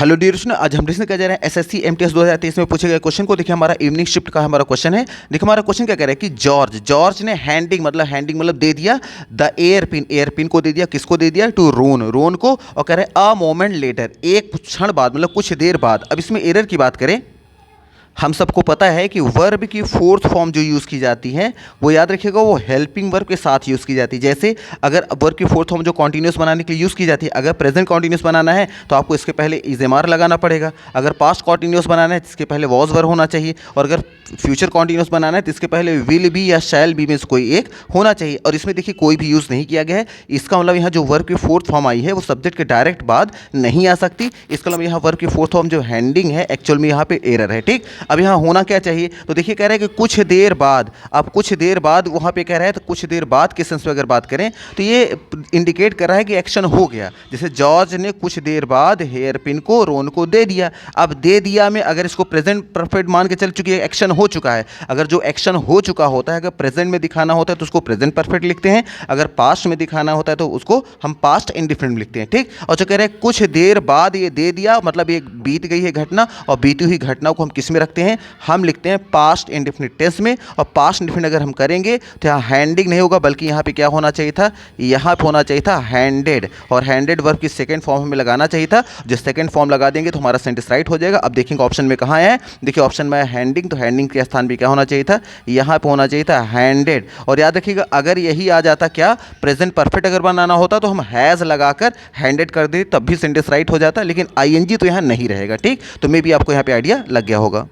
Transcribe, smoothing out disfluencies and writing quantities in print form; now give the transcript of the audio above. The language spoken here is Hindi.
हेलो डियर स्टूडेंट, आज हम डिस्कस कर जा रहे हैं एसएससी एमटीएस 2023 में पूछे गए क्वेश्चन को। देखिए हमारा इवनिंग शिफ्ट का हमारा क्वेश्चन है। देखिए हमारा क्वेश्चन क्या कह रहा है कि जॉर्ज ने हैंडिंग मतलब दे दिया द एयर पिन को दे दिया, किसको दे दिया, टू रोन को, और कह रहे हैं अ मोमेंट लेटर, एक क्षण बाद मतलब कुछ देर बाद। अब इसमें एरर की बात करें, हम सबको पता है कि वर्ब की फोर्थ फॉर्म जो यूज़ की जाती है वो याद रखिएगा, वो हेल्पिंग वर्ब के साथ यूज़ की जाती है। जैसे अगर वर्ब की फोर्थ फॉर्म जो कॉन्टिन्यूस बनाने के लिए यूज़ की जाती है, अगर प्रेजेंट कॉन्टिन्यूस बनाना है तो आपको इसके पहले इज एम आर लगाना पड़ेगा। अगर पास्ट कॉन्टिन्यूस बनाना है तो इसके पहले वॉज वर्ब होना चाहिए, और अगर फ्यूचर कॉन्टिन्यूस बनाना है तो इसके पहले विल बी या शैल बी में से कोई एक होना चाहिए। और इसमें देखिए कोई भी यूज़ नहीं किया गया है। इसका मतलब यहाँ जो वर्ब की फोर्थ फॉर्म आई है वो सब्जेक्ट के डायरेक्ट बाद नहीं आ सकती। इसका मतलब यहाँ वर्ब की फोर्थ फॉर्म जो हैंडिंग है एक्चुअल में यहाँ पे एरर है। ठीक, अब यहाँ होना क्या चाहिए, तो देखिए कह रहा है कि कुछ देर बाद। अब कुछ देर बाद वहाँ पे कह रहा है, तो कुछ देर बाद के सेंस में अगर बात करें तो ये इंडिकेट कर रहा है कि एक्शन हो गया। जैसे जॉर्ज ने कुछ देर बाद हेयर पिन को रोन को दे दिया। अब दे दिया में अगर इसको प्रेजेंट परफेक्ट मान के चल चुकी है, एक्शन हो चुका है। अगर जो एक्शन हो चुका होता है अगर प्रेजेंट में दिखाना होता है तो उसको प्रेजेंट परफेक्ट लिखते हैं, अगर पास्ट में दिखाना होता है तो उसको हम पास्ट इंडिफिनिट लिखते हैं। ठीक, और जो कह रहे हैं कुछ देर बाद ये दे दिया, मतलब ये बीत गई है घटना, और बीती हुई घटना को हम किस में रखते हैं, हम लिखते हैं पास्ट इंडिफिनिट टेंस में। और पास्ट इंडिफिनिट अगर हम करेंगे तो यहाँ हैंडिंग नहीं होगा, बल्कि यहाँ पे क्या होना चाहिए था, यहाँ पे होना चाहिए था हैंडेड, और हैंडेड वर्ब की सेकंड फॉर्म हमें लगाना चाहिए था। जो सेकंड फॉर्म लगा देंगे तो हमारा सेंटेंस राइट हो जाएगा। अब देखेंगे ऑप्शन में कहाँ है, देखिए ऑप्शन में हैंडिंग, तो हैंडिंग के स्थान पे क्या होना चाहिए था, यहाँ पे होना चाहिए था हैंडेड। और याद रखिएगा अगर यही आ जाता क्या, प्रेजेंट परफेक्ट अगर बनाना होता तो हम हैज़ लगाकर हैंडेड कर देते, तब भी सेंटेंस राइट हो जाता, लेकिन आईएनजी तो यहाँ नहीं रहेगा। ठीक, तो मे बी आपको यहाँ पे आइडिया लग गया होगा।